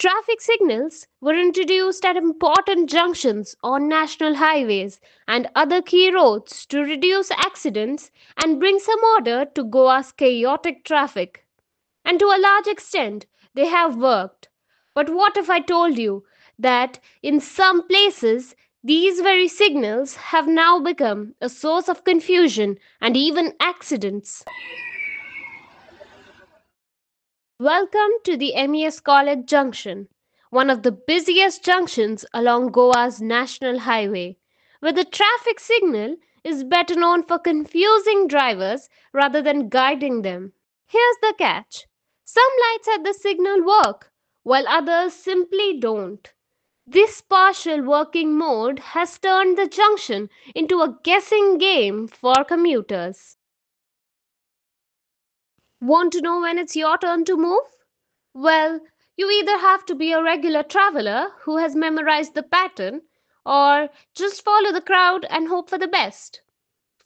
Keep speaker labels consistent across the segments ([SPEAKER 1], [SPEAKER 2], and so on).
[SPEAKER 1] Traffic signals were introduced at important junctions on national highways and other key roads to reduce accidents and bring some order to Goa's chaotic traffic. And to a large extent, they have worked. But what if I told you that in some places, these very signals have now become a source of confusion and even accidents? Welcome to the MES College Junction, one of the busiest junctions along Goa's national highway, where the traffic signal is better known for confusing drivers rather than guiding them. Here's the catch: some lights at the signal work, while others simply don't. This partial working mode has turned the junction into a guessing game for commuters. Want to know when it's your turn to move? Well, you either have to be a regular traveler who has memorized the pattern, or just follow the crowd and hope for the best.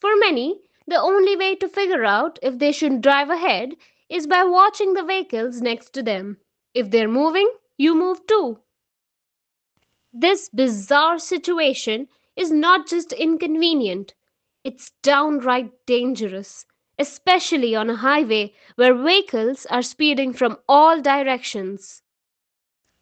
[SPEAKER 1] For many, the only way to figure out if they should drive ahead is by watching the vehicles next to them. If they're moving, you move too. This bizarre situation is not just inconvenient, it's downright dangerous, especially on a highway where vehicles are speeding from all directions.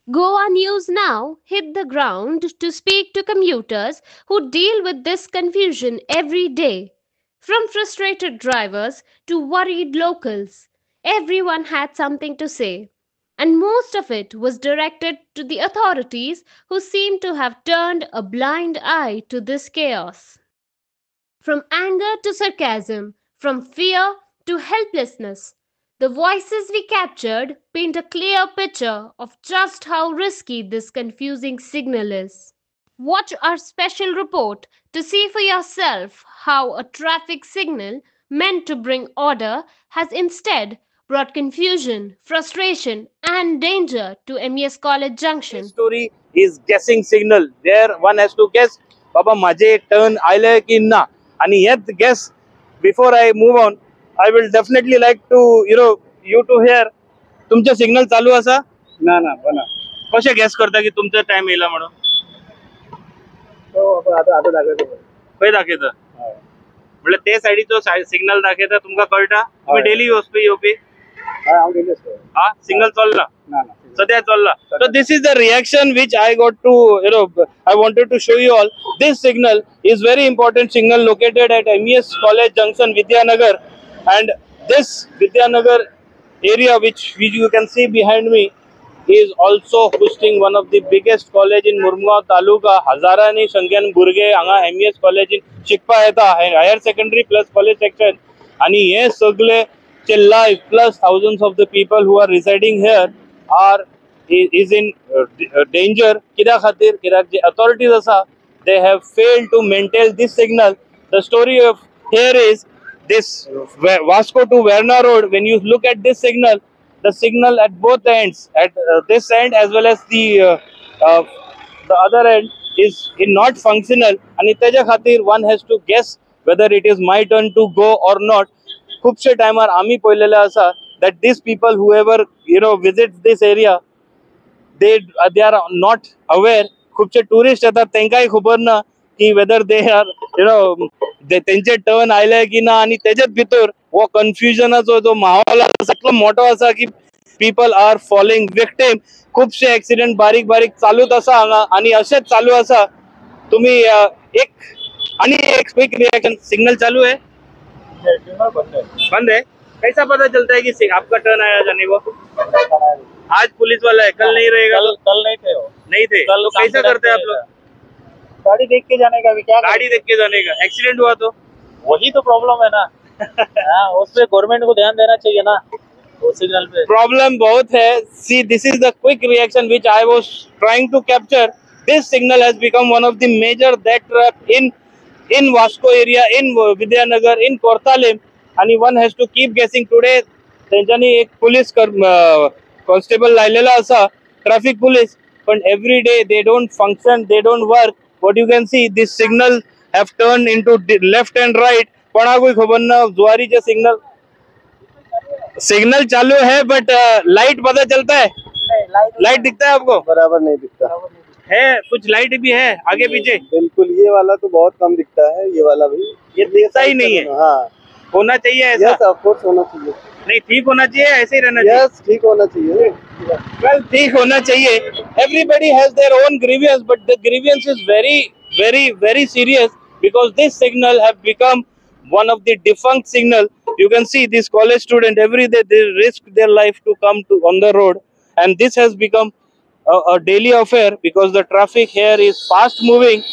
[SPEAKER 1] Goa News Now hit the ground to speak to commuters who deal with this confusion every day. From frustrated drivers to worried locals, everyone had something to say. And most of it was directed to the authorities who seem to have turned a blind eye to this chaos. From anger to sarcasm, from fear to helplessness, the voices we captured paint a clear picture of just how risky this confusing signal is. Watch our special report to see for yourself how a traffic signal meant to bring order has instead brought confusion, frustration, and danger to MES College
[SPEAKER 2] This
[SPEAKER 1] Junction.
[SPEAKER 2] story is guessing signal. There one has to guess, Baba माझे turn आले की ना. आणि yet guess before I move on, I will definitely like to you to hear. तुमचे signal चालू असा
[SPEAKER 3] ना ना बना
[SPEAKER 2] कसे गॅस करता की तुमचा टाइम येला म्हणून
[SPEAKER 3] तो आता आता दाखवतो
[SPEAKER 2] खंय दाखयता म्हणजे ते सायडीचो सिग्नल दाखयता तुमका कळटा तुम्ही
[SPEAKER 3] हय.
[SPEAKER 2] डेली येवपी येवपी
[SPEAKER 3] हा हांव गेले असतो
[SPEAKER 2] हा सिग्नल चलला
[SPEAKER 3] ना ना
[SPEAKER 2] सध्या चलला so this is the reaction which I got to I wanted to show you all. This signal is very important signal located at MES College Junction, Vidyanagar, and this Vidyanagar area which you can see behind me is also hosting one of the biggest college in Murmgaon Taluka. हजारांनी संख्येन भुरगे हांगा MES कॉलेजीन शिकपा येता higher secondary plus college section आणि हे सगळे चे life plus thousands of the people who are residing here are is in danger. कित्या खातीर कित्याक जे authorities आसा they have failed to maintain this signal. The story of here is this Vasco to Verna Road. When you look at this signal, the signal at both ends, at this end as well as the other end, is not functional. And त्याच्या खातीर one has to guess whether it is my turn to go or not. खूपशे टायमार आम्ही पळयलेले आसा that these people whoever visits this area they are not aware. खूपशे tourist येतात तांकांय खबर ना की whether they are तेंचे टर्न आयले की ना आणि तेजेच भितर वो कन्फ्युजनाचो जो माहोल आसा इतलो मोठो आसा की people are falling victim. खूपशे ऍक्सिडेंट बारीक बारीक चालूच आसा हांगा आणि असेच चालू आसा. तुम्ही एक क्विक रिएक्शन सिग्नल चालू है बंद है कैसा पता चलता है कि आपका टर्न आया जाने को आज पुलिस वाला है कल नहीं रहेगा
[SPEAKER 3] कल नहीं थे वो
[SPEAKER 2] नहीं थे
[SPEAKER 3] कल
[SPEAKER 2] तो कैसा करते हैं आप लोग
[SPEAKER 3] गाड़ी देख के जाने का भी क्या
[SPEAKER 2] गाड़ी देख के जाने का एक्सीडेंट हुआ तो
[SPEAKER 3] वही तो प्रॉब्लम है ना हाँ उस पे गवर्नमेंट को ध्यान देना चाहिए ना वो सिग्नल पे
[SPEAKER 2] प्रॉब्लम बहुत है. See, this is the quick reaction which I was trying to capture. This signal has become one of the major death trap in Vasco area, in Vidyanagar, in Kortalim, and one has to keep guessing. Today त्यांच्यानी एक police constable लायलेला असा traffic police पण every day they don't function, they don't work. What you can see, this signal have turned into left and right. कोणाकोई खबर ना जुआरीचे signal चालू है but light पता चलता है लाइट दिखता है आपको?
[SPEAKER 4] बराबर नहीं दिखता
[SPEAKER 2] है कुछ लाइट भी है आगे पीछे?
[SPEAKER 4] बिल्कुल, ये वाला तो बहुत कम दिखता है, ये वाला भी
[SPEAKER 2] ये दिखता ही नहीं है।
[SPEAKER 4] हाँ,
[SPEAKER 2] होना चाहिए ऐसा?
[SPEAKER 4] यस ऑफ कोर्स होना चाहिए।
[SPEAKER 2] नहीं, ठीक होना चाहिए, ऐसे ही रहना चाहिए।
[SPEAKER 4] यस, ठीक होना चाहिए।
[SPEAKER 2] Well, ठीक होना चाहिए. Everybody has their own grievance, but the grievance is very serious because this signal have become one of the defunct signal. You can see these college student every day they risk their life to come to on the road, and this has become a daily affair because the traffic here is fast moving.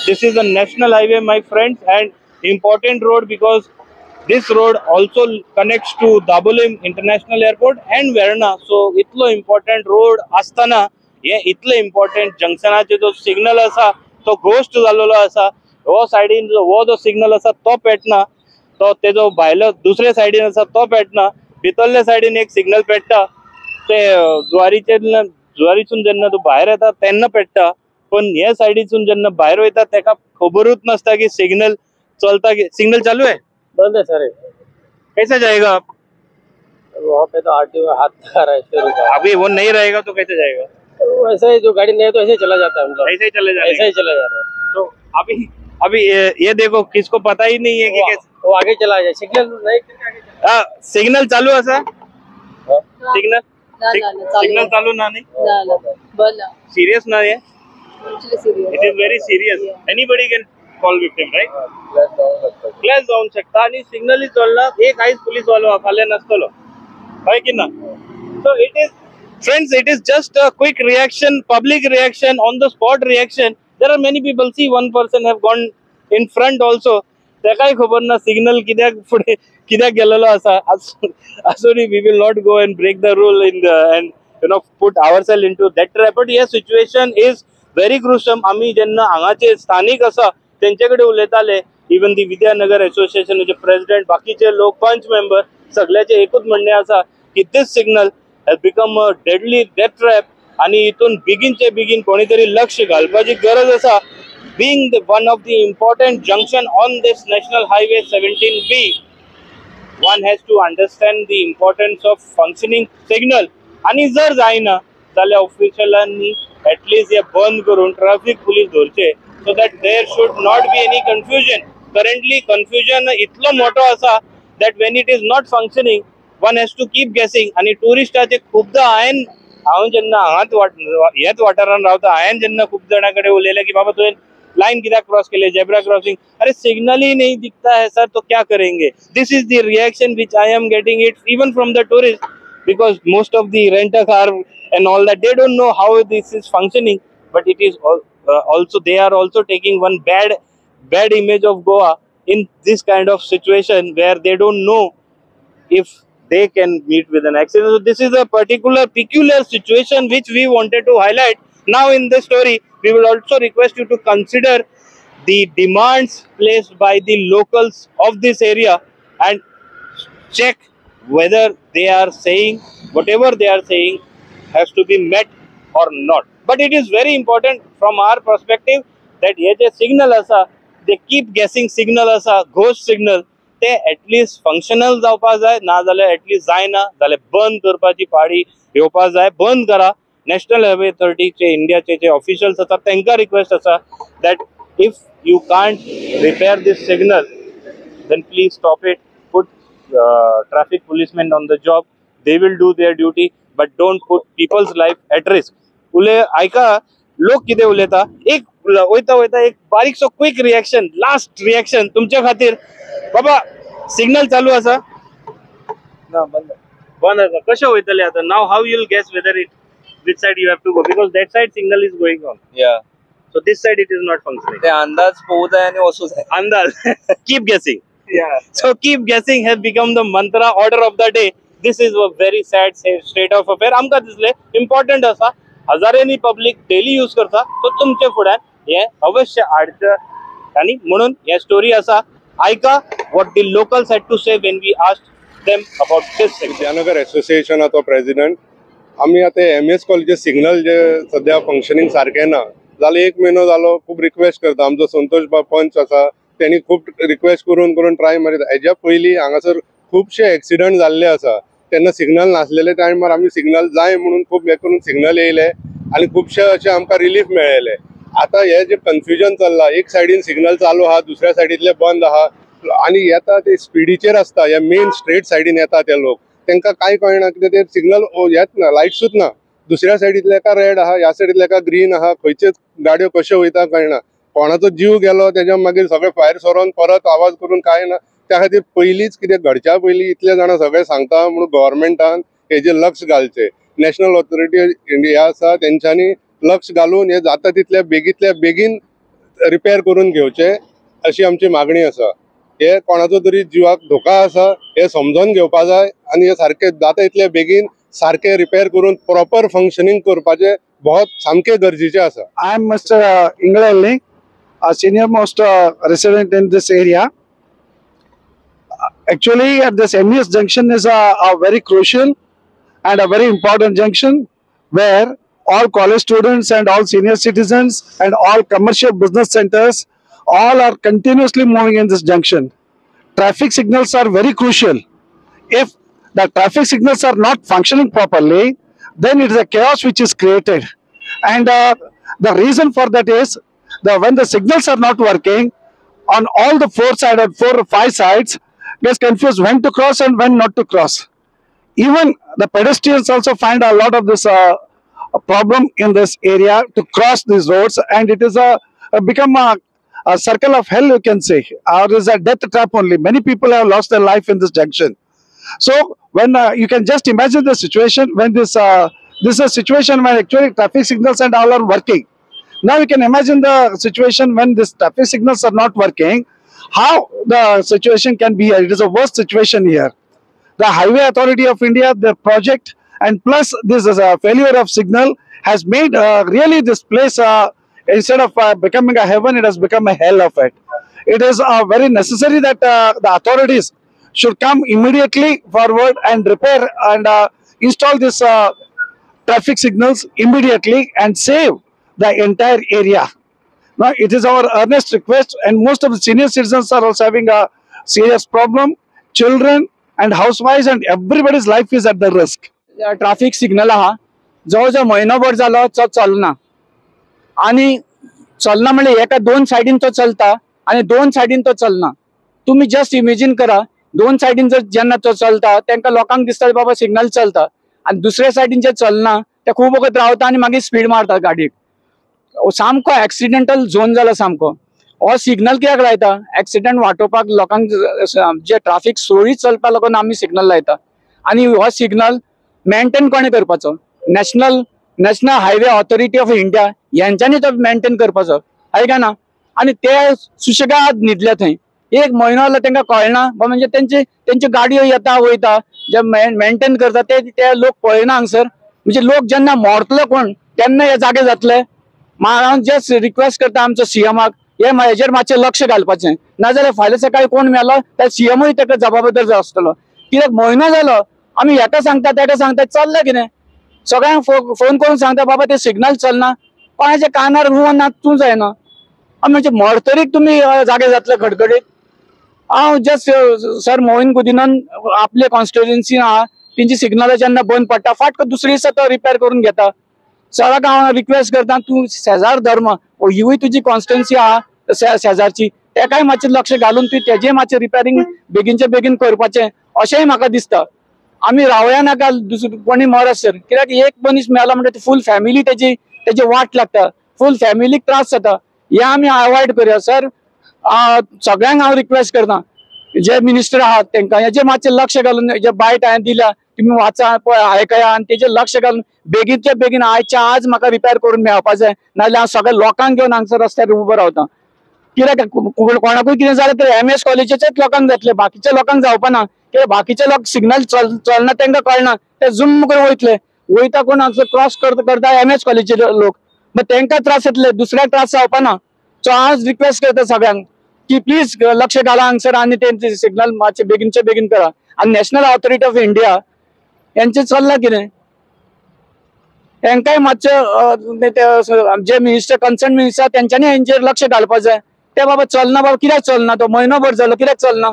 [SPEAKER 2] This is a national highway, my friends, and important road because this road also connects to Dabolim International Airport and Verna. So itlo important road asthana हे इतले important जंक्शनाचे जो signal असा तो ghost झालेलो असा. हो साइडीन वो जो सिग्नल असा तो पेटना, तो तेजो भायलो दुसरे साइडीन असा तो पेटना, भितरल्या साइडीन एक सिग्नल पेटता ते ज्वारीसून जेन्ना तो भायर येता तेन्ना पेटता. पण हे साइडीसून जेन्ना भायर वयता तेका खबरूच नसता की सिग्नल चलता की सिग्नल चालू है.
[SPEAKER 3] बंद है सर।
[SPEAKER 2] कैसे जाएगा आप?
[SPEAKER 3] वहाँ पे तो आरटीओ हाथ लगा रहा है शुरू
[SPEAKER 2] अभी वो नहीं रहेगा तो कैसे जाएगा?
[SPEAKER 3] तो ऐसे ही जो गाड़ी नहीं है तो ऐसे ही चला जाता है, हम लोग
[SPEAKER 2] ऐसे ही चले
[SPEAKER 3] ऐसे
[SPEAKER 2] जाएगा.
[SPEAKER 3] ही चला जाता है।
[SPEAKER 2] तो अभी ये देखो किसको पता ही नहीं है कि कैसे
[SPEAKER 3] वो आगे चला जाए, सिग्नल नहीं
[SPEAKER 2] सिग्नल चालू असा सिग्नल सिग्नल चालू ना नाही सिरियस ना आहे. It is very serious. Anybody can call victim right. क्लॅश जाऊन शकता आणि सिग्नल चलना एक आईज पोलीस वालो फाल्या नसतलो होय की ना. So it is friends, it is just a quick reaction, public reaction, on the spot reaction. There are many people, see one person have gone in front also. त्या काय खबर ना सिग्नल कित्याक फुडें कित्याक गेलेलो आसा. Sorry, we will not go and break the rule in the and put ourselves into that trap. But yes, situation is very gruesome. आम्ही जेन्ना हांगाचे स्थानिक आसा तेंचे कडेन उलयताले, इवन दी विद्यानगर एसोसिएशनाचे प्रेसिडेंट, बाकीचे लोक, पंच मेंबर, सगळ्याचे एकूच म्हणणे आसा की this signal has become a deadly death trap. आणि इथून बेगीनचे बेगीन कोणीतरी लक्ष घालपाची गरज असा. being the one of the important junction on this national highway 17B, one has to understand the importance of functioning signal. आणि जर जायना जाल्यार ऑफिशियलांनी ऍटलीस्ट हे बंद करून ट्रॅफिक पुलीस धरचे, so that there should not be any confusion. Currently confusion इतलो मोठो असा that when it is not functioning one has to keep guessing. आणि टुरिस्टाचे खूपदा हांव जेन्ना ह्याच वाठारान रावता, हांवें जेन्ना खूप जाणां कडेन उलयलें की बाबा तुवें लाइन कित्याक क्रॉस केले, जेब्रा क्रॉसिंग, अरे सिग्नल ही नहीं दिखता है सर तो क्या करेंगे. This is the reaction which I am getting it even from the tourist because most of the rent a car and all that, they don't know how this is functioning. But it is also, they are also taking one bad image of Goa in this kind of situation where they don't know if they can meet with an accident. So this is a peculiar situation which we wanted to highlight. Now in this story we will also request you to consider the demands placed by the locals of this area and check whether they are saying whatever they are saying has to be met or not. But it is very important from our perspective that हे जे signal असा, they keep guessing signal असा, ghost signal, ते at least functional जावपा जाय, ना जाल्यार at least जायना जाल्यार बंद करपाची पाळी येवपा जाय. बंद करा. नॅशनल हायवे अथॉरिटीचे इंडियाचे जे ऑफिशियल्स आसा तांकां रिक्वेस्ट आसा that if you can't repair this signal then please stop it. Put traffic policemen on the job. They will do their duty, but don't put people's life at risk. ऐका लोक कितें उलयता. एक वयता एक बारीकसो क्विक रिएक्शन, लास्ट रिएक्शन तुमच्या खातीर. बाबा signal चालू आसा
[SPEAKER 3] ना
[SPEAKER 2] बंद आसा. कशें वयतले आतां? नाव how you will guess whether it which side you have to go, because that side signal is going on.
[SPEAKER 5] Yeah.
[SPEAKER 2] So this side it is not functioning.
[SPEAKER 5] ते अंदाज पोहू जाय आणि वचू जाय.
[SPEAKER 2] अंदाज. Keep guessing.
[SPEAKER 3] Yeah.
[SPEAKER 2] So keep guessing has become the mantra, order of the day. This is a very sad state of affair. आमकां दिसले important आसा, हजारांनी पब्लिक डेली यूज करता, तो तुमचे फुड्यान हे अवश्य हाडचें. आणि म्हणून हे स्टोरी आसा, ऐका what the locals had to say when we asked them about this.
[SPEAKER 6] Vidyanagar एसोसिएशनाचो प्रेसिडेंट. आमी आतां MS कॉलेजीचे सिग्नल जे सध्या फंक्शनिंग सारकें ना जाल्यार 1 म्हयनो जालो. खूब रिक्वेस्ट करता. आमचो संतोष पंच आसा, त्यांनी खूब रिक्वेस्ट करून ट्राय मारिता. हेज्या पयलीं हांगासर खुबशे एक्सिडंट जाल्ले आसा. तेन्ना सिग्नल नासलेले टायमार आमी सिग्नल जाय म्हणून खूब हे करून सिग्नल येयले आनी खुबशे अशें आमकां रिलीफ मेळयले. आतां हे जे कन्फ्युजन चल्लां, एक सायडीन सिग्नल चालू आहा, दुसऱ्या सायडीतले बंद आहा आनी येता ते स्पिडीचेर आसता, हे मेन स्ट्रेट सायडीन येता ते लोक, तांकां कांय कळना कित्याक ते सिग्नल येत ना, लायट्सूच ना. दुसऱ्या सायडीतले एका रेड आहा, ह्या सायडीतले एका ग्रीन आहा, खंयचे गाडयो कश्यो वयता कळना. कोणाचो जीव गेलो तेच्या मागीर सगळे भायर सरोन परत आवाज करून काय ना. त्या खातीर पयलींच कितें घडच्या पयलीं इतले जाणां सगळे सांगता म्हणून गव्हर्मेंटान हेजेर लक्ष घालचें. नॅशनल ऑथॉरिटी इंडिया आसा तेंच्यांनी लक्ष घालून हे जाता तितले बेगीतल्या बेगीन रिपेर करून घेवचे अशी आमची मागणी आसा. हे कोणाचो तरी जिवाक धोका आसा हे समजून घेवपा जाय आनी हे सारके जाता तितले बेगीन सारके रिपेर करून प्रॉपर फंक्शनिंग करपाचे बहुत सामके गरजेचे आसा.
[SPEAKER 7] I am Mr. Inglalli, a senior most resident in this area. Actually, at this MES junction is a very crucial and a very important junction where all college students and all senior citizens and all commercial business centers all are continuously moving in this junction. Traffic signals are very crucial. If the traffic signals are not functioning properly, then it is a chaos which is created. And the reason for that is when the signals are not working on all the four or five sides, gets confused when to cross and when not to cross. Even the pedestrians also find a lot of this a problem in this area to cross these roads, and it is become a circle of hell, you can say, or is a death trap only. Many people have lost their life in this junction. So when you can just imagine the situation when this is a situation when actually traffic signals and all are working. Now you can imagine the situation when these traffic signals are not working, how the situation can be here. It is a worst situation here. The Highway Authority of India, their project, and plus this is a failure of signal has made really this place instead of becoming a heaven, it has become a hell of it. It is very necessary that the authorities should come immediately forward and repair and install this traffic signals immediately and save the entire area. Now, it is our earnest request, and most of the senior citizens are also having a serious problem. Children and housewives and everybody's life is at the risk.
[SPEAKER 8] Traffic signal आहा जवळजवळ म्हयनोभर जालो तो चलना आणि चलना म्हणजे एका दोन सायडीन तो चलता आणि दोन सायडीन तो चलना. तुम्ही जस्ट इमेजिन करा, दोन सायडीन जर जेन्ना तो चलता तेंका लोकांक दिसता बाबा सिग्नल चलता आणि दुसऱ्या सायडीन जे चलना ते खूब वगत रावता आणि मागीर स्पीड मारता गाडयेक. सामको एक्सिडेंटल झोन जाला सामको. हो सिग्नल कित्याक लायता? एक्सिडेंट वाटोवपाक लोकांक जे ट्रॅफिक सुरळीत चलपाक लागून आमी सिग्नल लायता. आणि हो सिग्नल मेंटेन कोणे करपाचो? National Highway Authority of India यांच्यानी तो मेंटेन करपाचो, आहे का ना? आणि ते सुशेगाद न्हिदले थंय. एक म्हयनो जालो तांकां कळना, म्हणजे तेंच्यो गाडयो येता वयता जे मेंटेन करता ते लोक पळयना हांगसर. म्हणजे लोक जेन्ना मोरतले कोण तेन्ना हे जागे जातले. हांव जस्ट रिक्वेस्ट करता आमचो सीएमाक हेजेर मातशें लक्ष घालपाचें, नाजाल्यार फाल्यां सकाळी कोण मेलो त्या सीएमूय ताका जबाबदार आसतलो. कित्याक म्हयनो जालो आमी हेका सांगता तेका सांगता, चल्लें कितें? सगळ्यांक फोन करून सांगता बाबा ते सिग्नल चलना, कोणाच्या कानार रुवन नाचूं जायना. म्हणजे मरतरीक तुमी जागे जातले खडखडीत. हांव जस्ट सर मोहीन गुदिनन आपले कॉन्स्टिट्युएन्सी आहा तेंची सिग्नल जेन्ना बंद पडटा फाटको दुसरे दिसा तो रिपेर करून घेता. सराक हांव रिक्वेस्ट करता, तूं शेजार धर्म हिवूय तुजी कॉन्स्टिट्युएन्सी आहा शेजारची, तेकाय मातशें लक्ष घालून तुवें तेजें मातशें रिपेरींग बेगीनचे बेगीन करपाचें अशेंय म्हाका दिसता. आमी रावया नाका दुसरें कोणी मरसर, कित्याक एक मनीस मेलो म्हणजे फूल फॅमिली तेजी वाट लागता, फूल फॅमिलीक त्रास जाता. हे आमी अवॉयड करया. सर सगळ्यांक हांव रिक्वेस्ट करता, जे मिनिस्टर आहात तांकां हेजेर मातशें लक्ष घालून, जे बायट हांवें दिल्या तुम्ही वाचा पळय आयकया आणि तेजेर लक्ष घालून बेगीनच्या बेगीन आयच्या आज म्हाका रिपेर करून मेळपा जाय, नाजाल्यार हांव सगळ्या लोकांक घेवन हांगसर रस्त्यार उबो रावता. कित्याक कोणाकूय कितें जालें तर एमएस कॉलेजीच्याच लोकांक जातलें, बाकीच्या लोकांक जावपा ना. कित्याक बाकीचे लोक सिग्नल चलना तांकां कळना, ते जुम्म करून वयता कोण हांगसर क्रॉस करता एमएस कॉलेजीचे लोक, मागीर तांकां त्रास जातले, दुसऱ्याक त्रास जावपा ना. सो हांव रिक्वेस्ट करता सगळ्यांक की प्लीज लक्ष घाला हांगसर आणि ते सिग्नल मातशें बेगीनचे बेगीन करा. आणि नॅशनल ऑथॉरिटी ऑफ इंडिया यांचें चल्लां कितें? तांकांय मातशें जे मिनिस्टर कन्सर्न मिनिस्टर तेंच्यांनी हेंचेर लक्ष घालपाक जाय. ते बाबा चलना, बाबा कित्याक चलना? तो म्हयनोभर जालो कित्याक चलना?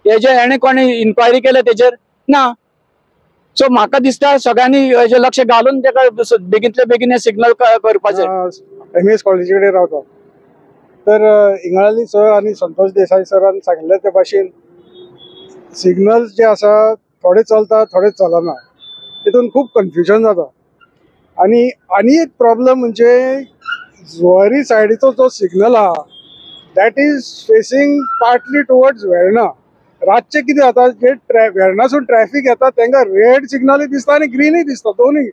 [SPEAKER 8] हेजे हेणे कोणी इन्क्वायरी केल्या तेजेर ना. सो म्हाका दिसता सगळ्यांनी हेजेर लक्ष घालून तेका बेगींतले बेगीन हे सिग्नल करपाचे.
[SPEAKER 7] एमएस कॉलेजी कडेन रावता तर इंगळाली सर आणि संतोष देसाई सरान सांगिल्ले ते भाशेन सिग्नल्स जे आसा थोडे चलता थोडे चलना, तितून खूप कन्फ्युजन जाता. आणि एक प्रॉब्लेम म्हणजे जुवारी सायडीचो जो सिग्नल आहा that is facing partly towards Verna. रातचे कितें जाता जे वेर्णासून ट्रॅफिक येता तांकां रेड सिग्नलूय दिसता आनी ग्रीनूय दिसता, दोनूय.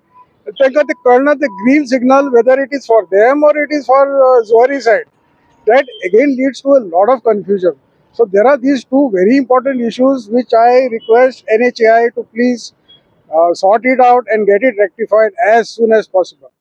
[SPEAKER 7] तांकां ते कळना ते green signal whether it is for them or it is for Zuari side. That again leads to a lot of confusion. So there are these two very important issues which I request NHAI to please sort it out and get it rectified as soon as possible.